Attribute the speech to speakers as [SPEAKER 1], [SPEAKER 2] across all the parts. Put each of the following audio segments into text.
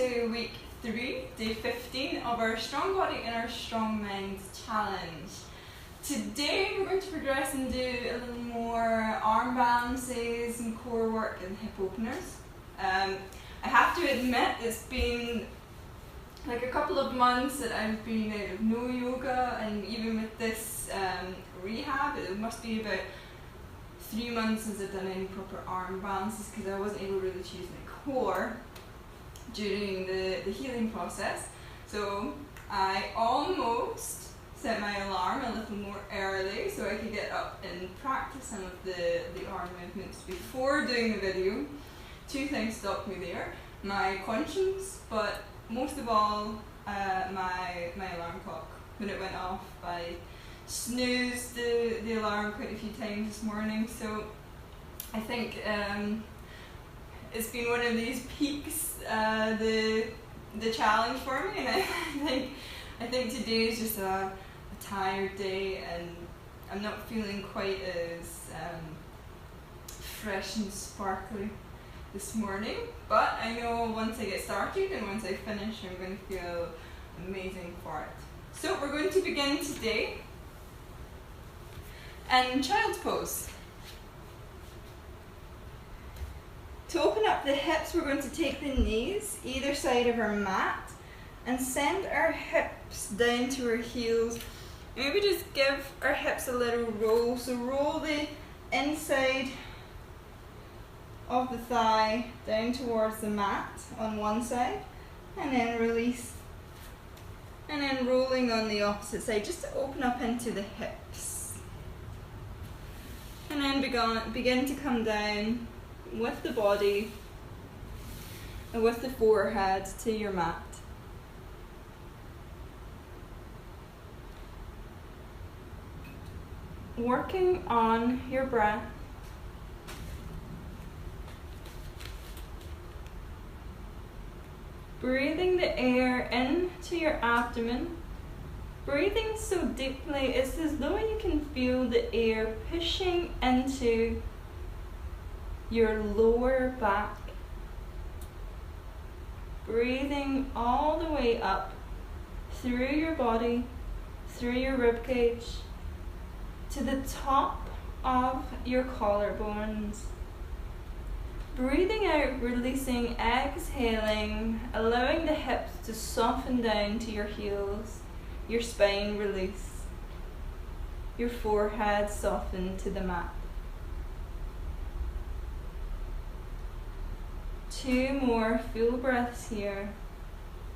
[SPEAKER 1] to week 3, day 15 of our Strong Body in our Strong Minds challenge. Today we're going to progress and do a little more arm balances and core work and hip openers. I have to admit it's been like a couple of months that I've been out of no yoga, and even with this rehab it must be about 3 months since I've done any proper arm balances because I wasn't able really to use my core during the healing process. So I almost set my alarm a little more early so I could get up and practice some of the arm movements before doing the video. 2 things stopped me there: my conscience, but most of all my alarm clock. When it went off, I snoozed the alarm quite a few times this morning, so I think it's been one of these peaks, the challenge for me, and I think today is just a tired day, and I'm not feeling quite as fresh and sparkly this morning, but I know once I get started and once I finish I'm going to feel amazing for it. So we're going to begin today in child's pose. To open up the hips, we're going to take the knees either side of our mat and send our hips down to our heels. Maybe just give our hips a little roll. So roll the inside of the thigh down towards the mat on one side, and then release. And then rolling on the opposite side just to open up into the hips. And then begin to come down with the body and with the forehead to your mat. Working on your breath. Breathing the air into your abdomen. Breathing so deeply, it's as though you can feel the air pushing into your lower back. Breathing all the way up through your body, through your ribcage, to the top of your collarbones. Breathing out, releasing, exhaling, allowing the hips to soften down to your heels, your spine release, your forehead soften to the mat. 2 more full breaths here,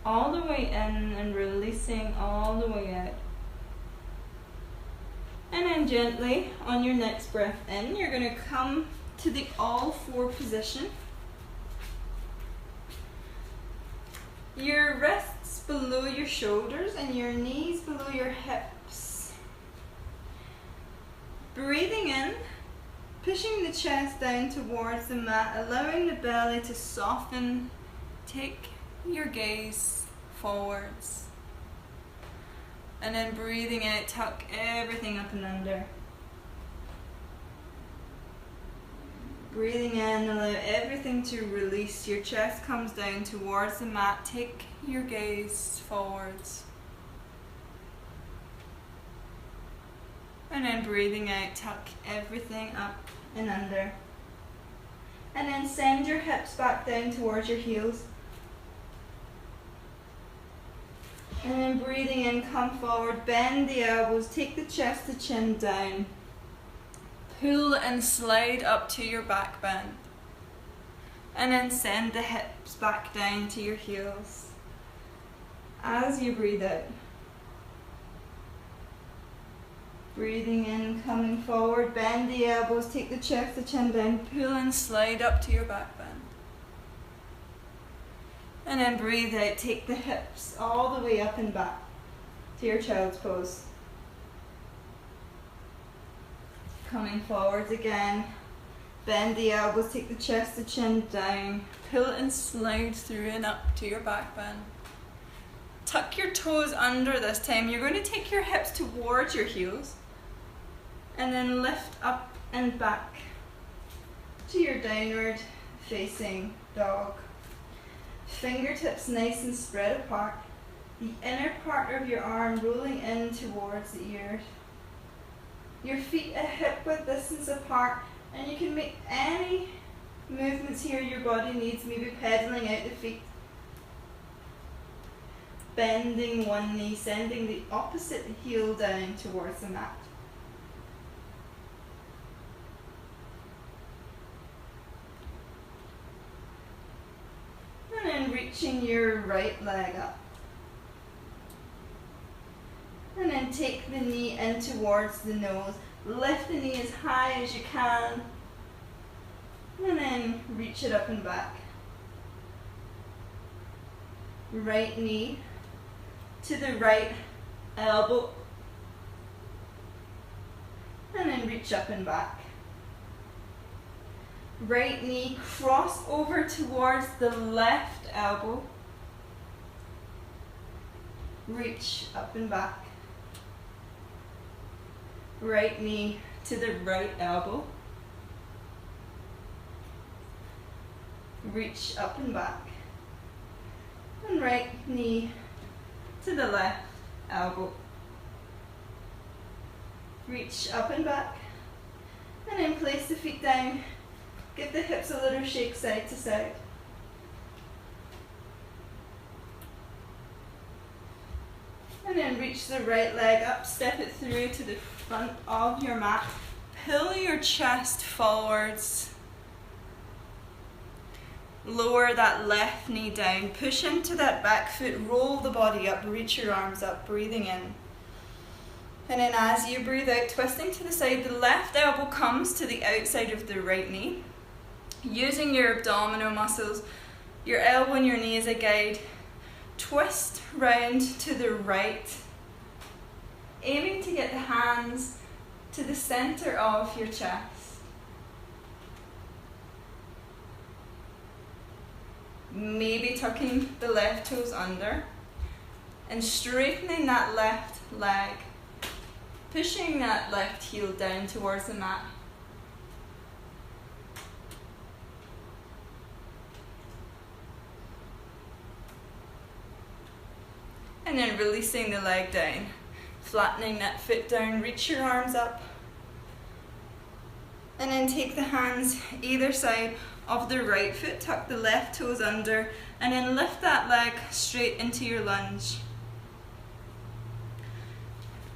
[SPEAKER 1] all the way in and releasing all the way out. And then gently, on your next breath in, you're going to come to the all 4 position. Your wrists below your shoulders and your knees below your hips. Breathing in, pushing the chest down towards the mat, allowing the belly to soften. Take your gaze forwards. And then breathing out, tuck everything up and under. Breathing in, allow everything to release. Your chest comes down towards the mat. Take your gaze forwards. And then breathing out, tuck everything up and under. And then send your hips back down towards your heels. And then breathing in, come forward, bend the elbows, take the chest to chin down. Pull and slide up to your back bend. And then send the hips back down to your heels as you breathe out. Breathing in, coming forward, bend the elbows, take the chest to chin down, pull and slide up to your back bend. And then breathe out, take the hips all the way up and back to your child's pose. Coming forwards again, bend the elbows, take the chest to chin down, pull and slide through and up to your back bend. Tuck your toes under this time. You're going to take your hips towards your heels and then lift up and back to your downward facing dog. Fingertips nice and spread apart. The inner part of your arm rolling in towards the ears. Your feet a hip width distance apart, and you can make any movements here your body needs, maybe pedaling out the feet. Bending one knee, sending the opposite heel down towards the mat. And then reaching your right leg up. And then take the knee in towards the nose. Lift the knee as high as you can. And then reach it up and back. Right knee to the right elbow. And then reach up and back. Right knee cross over towards the left elbow. Reach up and back. Right knee to the right elbow. Reach up and back. And right knee to the left elbow. Reach up and back. And then place the feet down. Give the hips a little shake side to side. And then reach the right leg up, step it through to the front of your mat. Pull your chest forwards. Lower that left knee down. Push into that back foot, roll the body up, reach your arms up, breathing in. And then as you breathe out, twisting to the side, the left elbow comes to the outside of the right knee. Using your abdominal muscles, your elbow and your knee as a guide. Twist round to the right, aiming to get the hands to the center of your chest. Maybe tucking the left toes under and straightening that left leg, pushing that left heel down towards the mat. And then releasing the leg down, flattening that foot down, reach your arms up. And then take the hands either side of the right foot, tuck the left toes under, and then lift that leg straight into your lunge.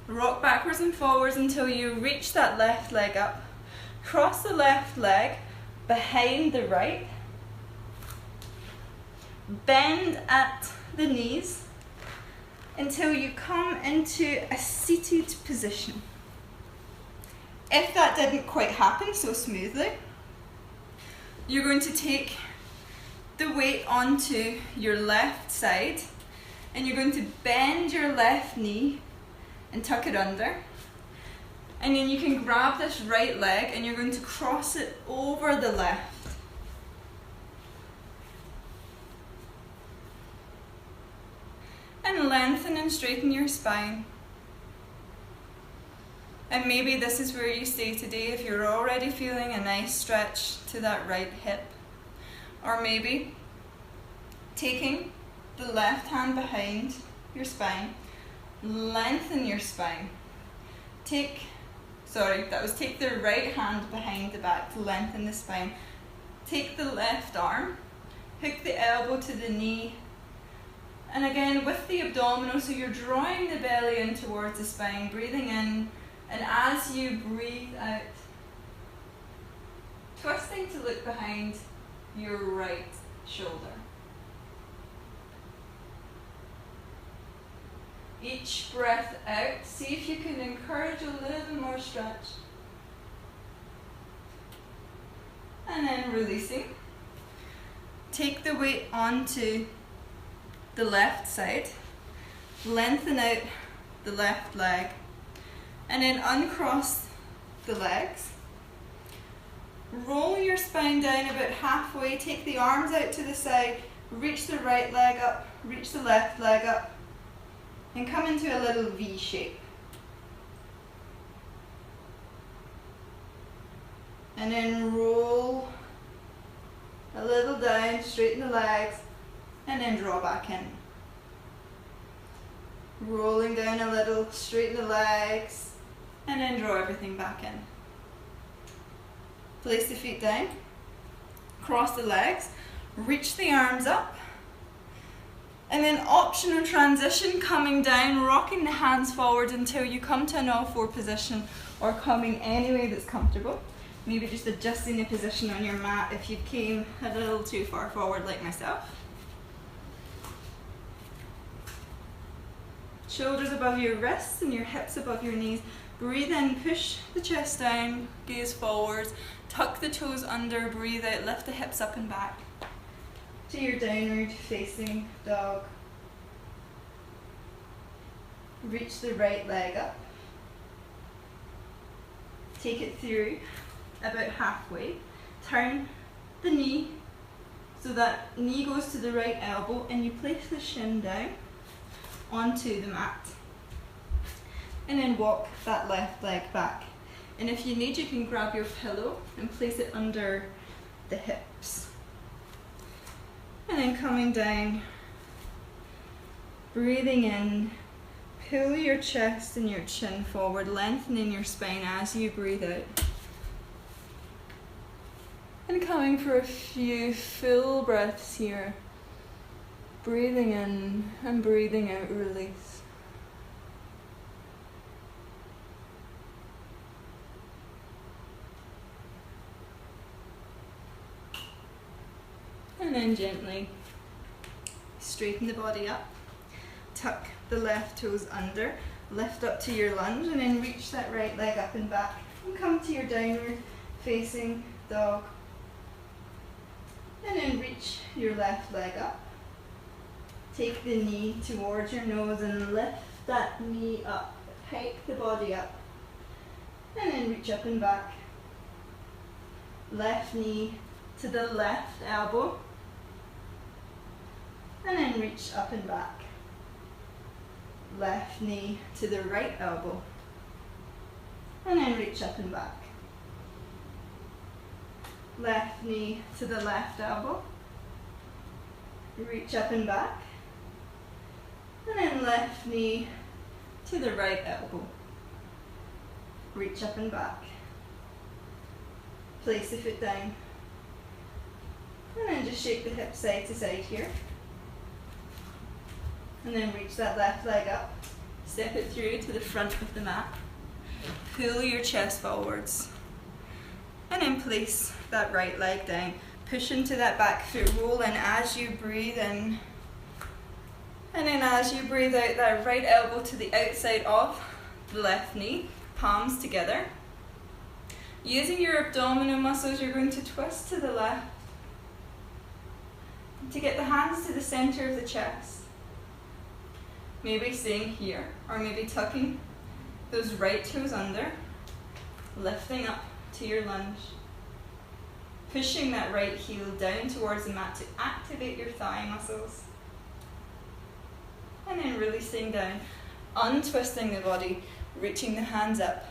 [SPEAKER 1] Rock backwards and forwards until you reach that left leg up. Cross the left leg behind the right. Bend at the knees until you come into a seated position. If that didn't quite happen so smoothly, you're going to take the weight onto your left side and you're going to bend your left knee and tuck it under. And then you can grab this right leg and you're going to cross it over the left. And lengthen and straighten your spine. And maybe this is where you stay today if you're already feeling a nice stretch to that right hip. Or maybe taking the left hand behind your spine, lengthen your spine. Take the right hand behind the back to lengthen the spine. Take the left arm, hook the elbow to the knee, and again with the abdominal, so you're drawing the belly in towards the spine, breathing in, and as you breathe out, twisting to look behind your right shoulder. Each breath out, see if you can encourage a little more stretch. And then releasing. Take the weight onto the left side, lengthen out the left leg, and then uncross the legs. Roll your spine down about halfway, take the arms out to the side, reach the right leg up, reach the left leg up, and come into a little V shape. And then roll a little down, straighten the legs, and then draw back in. Rolling down a little, straighten the legs, and then draw everything back in. Place the feet down, cross the legs, reach the arms up, and then optional transition, coming down, rocking the hands forward until you come to an all-four position, or coming any way that's comfortable. Maybe just adjusting the position on your mat if you came a little too far forward like myself. Shoulders above your wrists and your hips above your knees. Breathe in, push the chest down, gaze forwards, tuck the toes under, breathe out, lift the hips up and back to your downward facing dog. Reach the right leg up. Take it through about halfway. Turn the knee so that knee goes to the right elbow and you place the shin down onto the mat. And then walk that left leg back. And if you need, you can grab your pillow and place it under the hips. And then coming down, breathing in, pull your chest and your chin forward, lengthening your spine as you breathe out. And coming for a few full breaths here. Breathing in and breathing out, release. And then gently straighten the body up. Tuck the left toes under, lift up to your lunge, and then reach that right leg up and back. And come to your downward facing dog. And then reach your left leg up. Take the knee towards your nose and lift that knee up. Hike the body up. And then reach up and back. Left knee to the left elbow. And then reach up and back. Left knee to the right elbow. And then reach up and back. Left knee to the left elbow. Reach up and back. And then left knee to the right elbow. Reach up and back. Place the foot down. And then just shake the hips side to side here. And then reach that left leg up. Step it through to the front of the mat. Pull your chest forwards. And then place that right leg down. Push into that back foot. Roll in as you breathe in. And then as you breathe out, that right elbow to the outside of the left knee. Palms together. Using your abdominal muscles, you're going to twist to the left. To get the hands to the center of the chest. Maybe staying here, or maybe tucking those right toes under. Lifting up to your lunge. Pushing that right heel down towards the mat to activate your thigh muscles. And then releasing down, untwisting the body, reaching the hands up.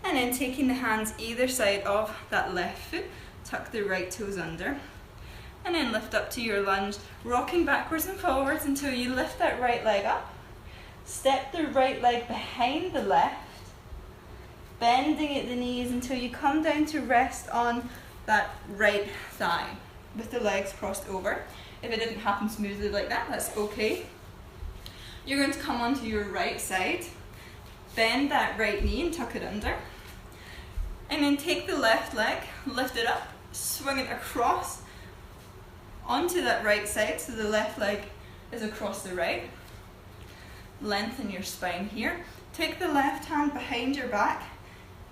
[SPEAKER 1] And then taking the hands either side of that left foot, tuck the right toes under. And then lift up to your lunge, rocking backwards and forwards until you lift that right leg up. Step the right leg behind the left, bending at the knees until you come down to rest on that right thigh with the legs crossed over. If it didn't happen smoothly like that, that's okay. You're going to come onto your right side, bend that right knee and tuck it under. And then take the left leg, lift it up, swing it across onto that right side, so the left leg is across the right. Lengthen your spine here. Take the left hand behind your back.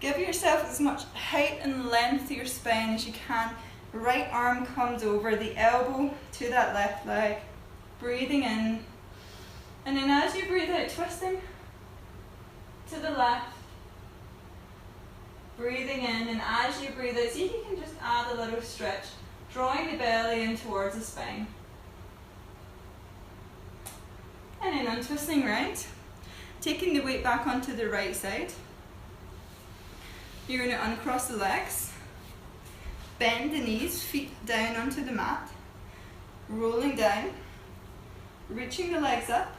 [SPEAKER 1] Give yourself as much height and length to your spine as you can. Right arm comes over the elbow to that left leg. Breathing in. And then as you breathe out, twisting to the left. Breathing in, and as you breathe out, see if you can just add a little stretch. Drawing the belly in towards the spine. And then untwisting right. Taking the weight back onto the right side. You're going to uncross the legs. Bend the knees, feet down onto the mat. rolling down, reaching the legs up,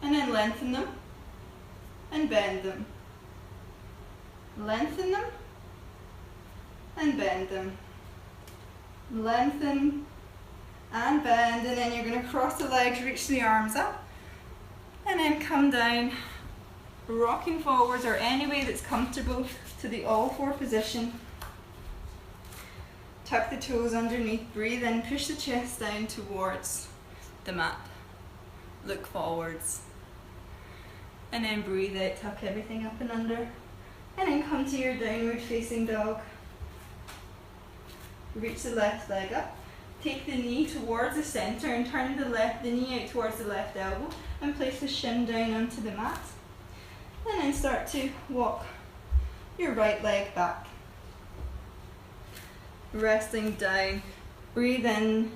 [SPEAKER 1] and then lengthen them and bend them. Lengthen them and bend them. Lengthen and bend, and then you're going to cross the legs, reach the arms up, and then come down, rocking forwards or any way that's comfortable to the all four position. Tuck the toes underneath, breathe in, push the chest down towards the mat. Look forwards. And then breathe out, tuck everything up and under. And then come to your downward facing dog. Reach the left leg up. Take the knee towards the centre and turn the knee out towards the left elbow and place the shin down onto the mat. And then start to walk your right leg back. Resting down, breathe in,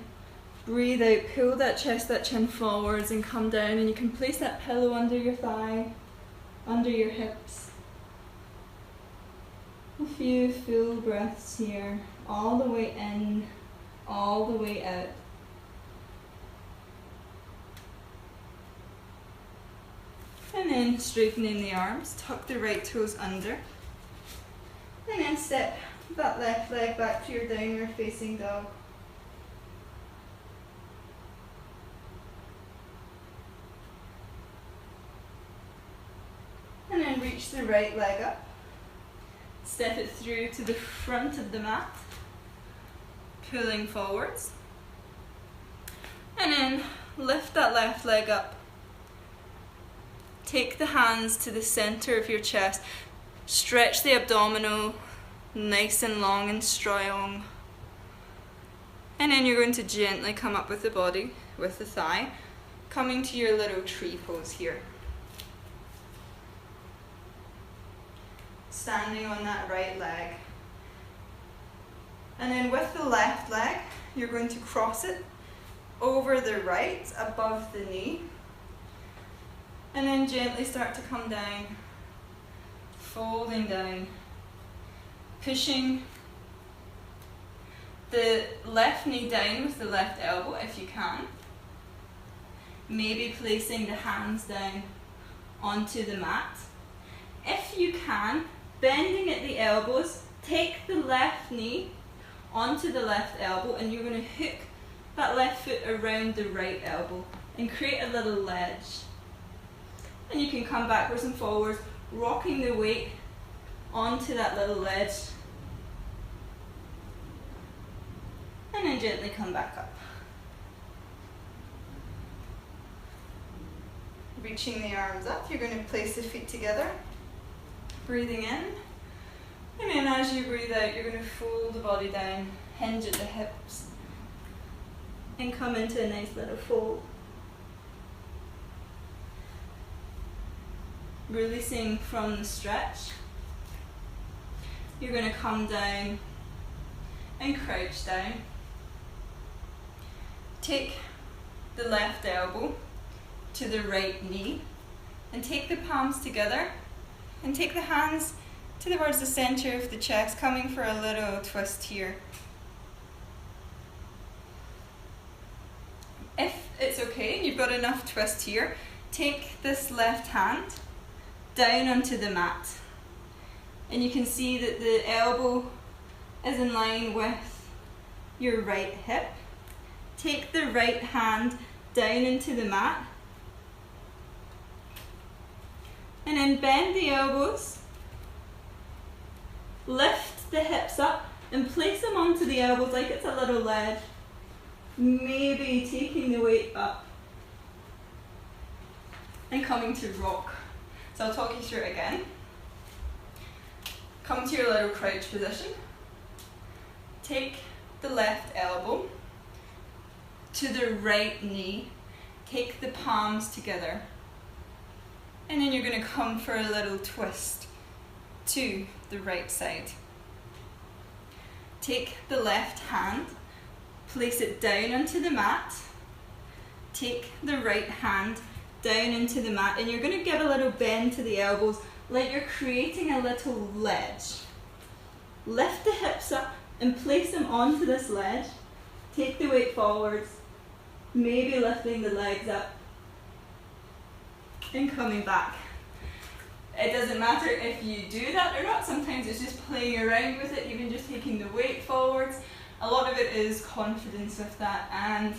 [SPEAKER 1] breathe out, pull that chest, that chin forwards and come down, and you can place that pillow under your thigh, under your hips. A few full breaths here, all the way in, all the way out. And then straightening the arms, tuck the right toes under, and then step that left leg back to your downward facing dog. And then reach the right leg up. Step it through to the front of the mat, pulling forwards. And then lift that left leg up. Take the hands to the center of your chest. Stretch the abdominal nice and long and strong. And then you're going to gently come up with the body, with the thigh, coming to your little tree pose here. Standing on that right leg. And then with the left leg, you're going to cross it over the right, above the knee. And then gently start to come down, folding down, pushing the left knee down with the left elbow if you can. Maybe placing the hands down onto the mat. If you can, bending at the elbows, take the left knee onto the left elbow and you're going to hook that left foot around the right elbow and create a little ledge. And you can come backwards and forwards, rocking the weight onto that little ledge. And then gently come back up. Reaching the arms up, you're going to place the feet together. Breathing in. And then as you breathe out, you're going to fold the body down, hinge at the hips, and come into a nice little fold. Releasing from the stretch. You're going to come down and crouch down. Take the left elbow to the right knee and take the palms together and take the hands towards the center of the chest, coming for a little twist here. If it's okay and you've got enough twist here, take this left hand down onto the mat. And you can see that the elbow is in line with your right hip. Take the right hand down into the mat. And then bend the elbows. Lift the hips up and place them onto the elbows like it's a little ledge. Maybe taking the weight up. And coming to rock. So I'll talk you through it again. Come to your little crouch position. Take the left elbow to the right knee. Take the palms together. And then you're going to come for a little twist to the right side. Take the left hand, place it down onto the mat. Take the right hand down into the mat, and you're going to give a little bend to the elbows like you're creating a little ledge. Lift the hips up and place them onto this ledge. Take the weight forwards, maybe lifting the legs up and coming back. It doesn't matter if you do that or not, sometimes it's just playing around with it, even just taking the weight forwards. A lot of it is confidence with that, and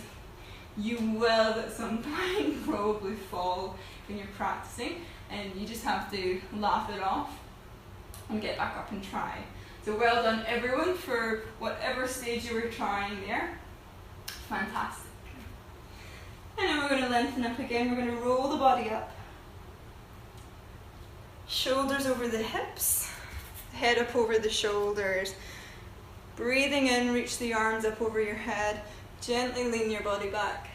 [SPEAKER 1] you will at some point probably fall when you're practicing, and you just have to laugh it off and get back up and try. So well done everyone for whatever stage you were trying there. Fantastic. And then we're going to lengthen up again. We're going to roll the body up. Shoulders over the hips, head up over the shoulders. Breathing in, reach the arms up over your head. Gently lean your body back.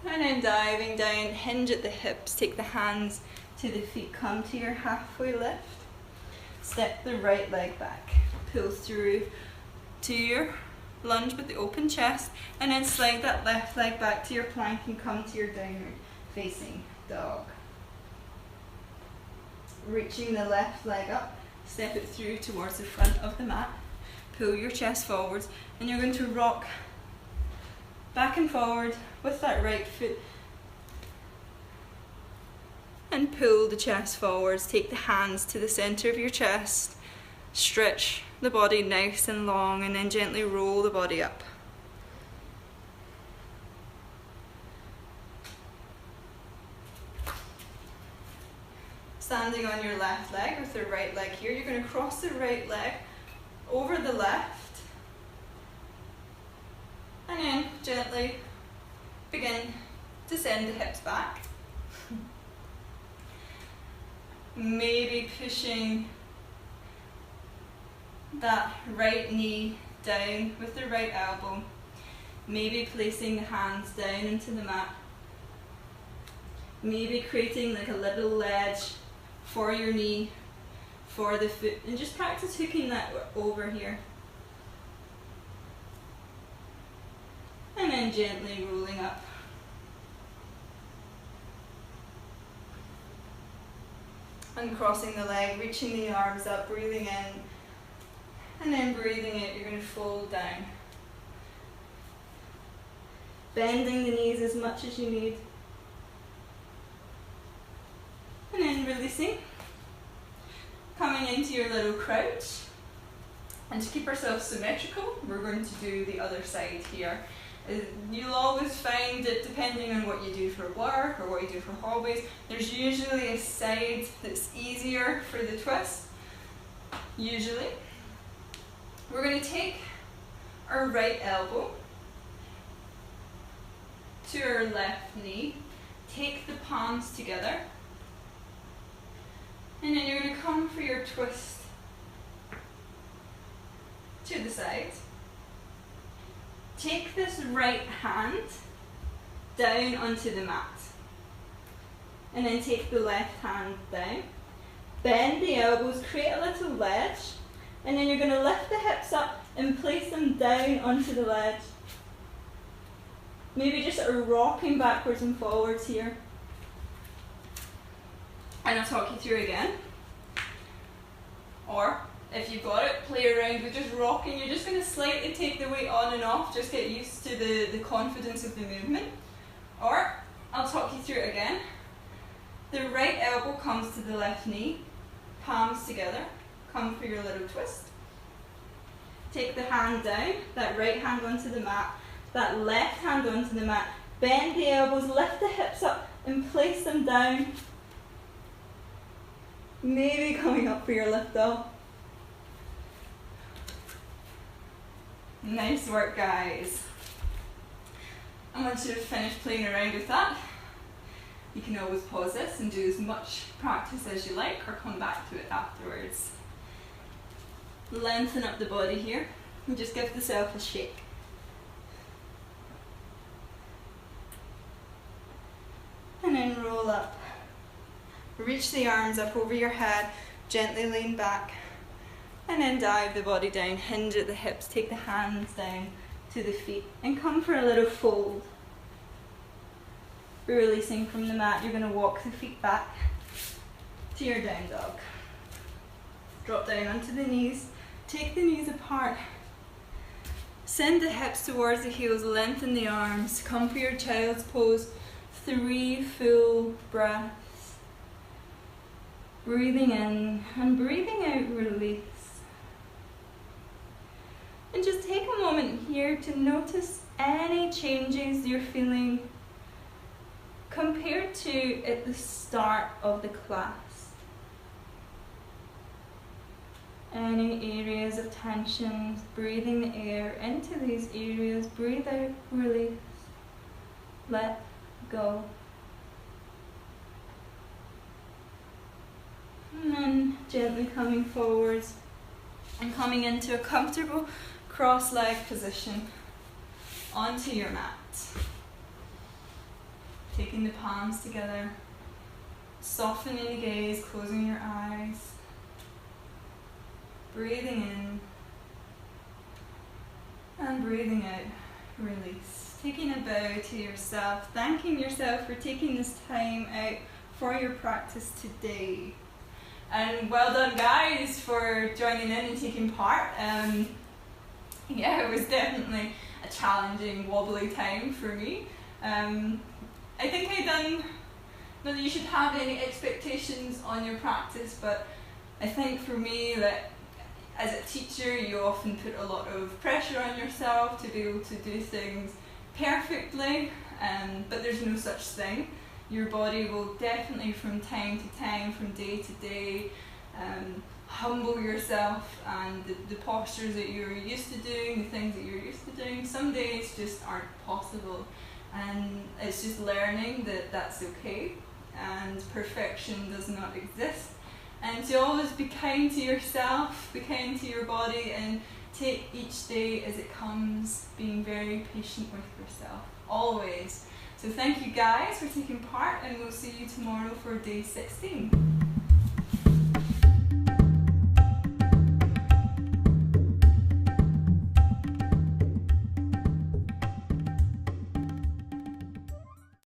[SPEAKER 1] And then diving down, hinge at the hips, take the hands to the feet, come to your halfway lift. Step the right leg back, pull through to your lunge with the open chest, and then slide that left leg back to your plank and come to your downward facing dog. Reaching the left leg up, step it through towards the front of the mat, pull your chest forwards, and you're going to rock back and forward with that right foot and pull the chest forwards. Take the hands to the center of your chest, stretch the body nice and long, and then gently roll the body up. Standing on your left leg with the right leg here, you're going to cross the right leg over the left and then gently begin to send the hips back. Maybe pushing that right knee down with the right elbow. Maybe placing the hands down into the mat. Maybe creating like a little ledge for your knee, for the foot, and just practice hooking that over here. And then gently rolling up. Uncrossing the leg, reaching the arms up, breathing in, and then breathing out, you're going to fold down. Bending the knees as much as you need. And then releasing. Coming into your little crouch. And to keep ourselves symmetrical, we're going to do the other side here. You'll always find that depending on what you do for work or what you do for hobbies, there's usually a side that's easier for the twist. Usually. We're going to take our right elbow to our left knee, take the palms together, and then you're going to come for your twist to the side. Take this right hand down onto the mat, and then take the left hand down. Bend the elbows, create a little ledge, and then you're going to lift the hips up and place them down onto the ledge. Maybe just sort of rocking backwards and forwards here. And I'll talk you through again. Or, if you've got it, play around with just rocking. You're just going to slightly take the weight on and off, just get used to the confidence of the movement. Or, I'll talk you through it again. The right elbow comes to the left knee, palms together, come for your little twist. Take the hand down, that right hand onto the mat, that left hand onto the mat. Bend the elbows, lift the hips up and place them down. Maybe coming up for your lift off. Nice work, guys. And once you've finished playing around with that, you can always pause this and do as much practice as you like, or come back to it afterwards. Lengthen up the body here and just give yourself a shake. And then roll up. Reach the arms up over your head, gently lean back, and then dive the body down, hinge at the hips, take the hands down to the feet, and come for a little fold. Releasing from the mat, you're going to walk the feet back to your down dog. Drop down onto the knees, take the knees apart, Send the hips towards the heels, lengthen the arms, come for your child's pose. 3 full breaths. Breathing in and breathing out, release. And just take a moment here to notice any changes you're feeling compared to at the start of the class. Any areas of tension, breathing the air into these areas, breathe out, release, let go. And then gently coming forwards and coming into a comfortable cross-leg position onto your mat. Taking the palms together, softening the gaze, closing your eyes. Breathing in and breathing out, release. Taking a bow to yourself, thanking yourself for taking this time out for your practice today. And well done guys for joining in and taking part. Yeah, it was definitely a challenging, wobbly time for me. I think not that you should have any expectations on your practice, but I think for me that as a teacher, you often put a lot of pressure on yourself to be able to do things perfectly, but there's no such thing. Your body will definitely from time to time, from day to day, humble yourself, and the postures that you're used to doing, the things that you're used to doing, some days just aren't possible. And it's just learning that that's okay, and perfection does not exist. And to always be kind to yourself, be kind to your body, and take each day as it comes, being very patient with yourself, always. So thank you guys for taking part, and we'll see you tomorrow for day 16.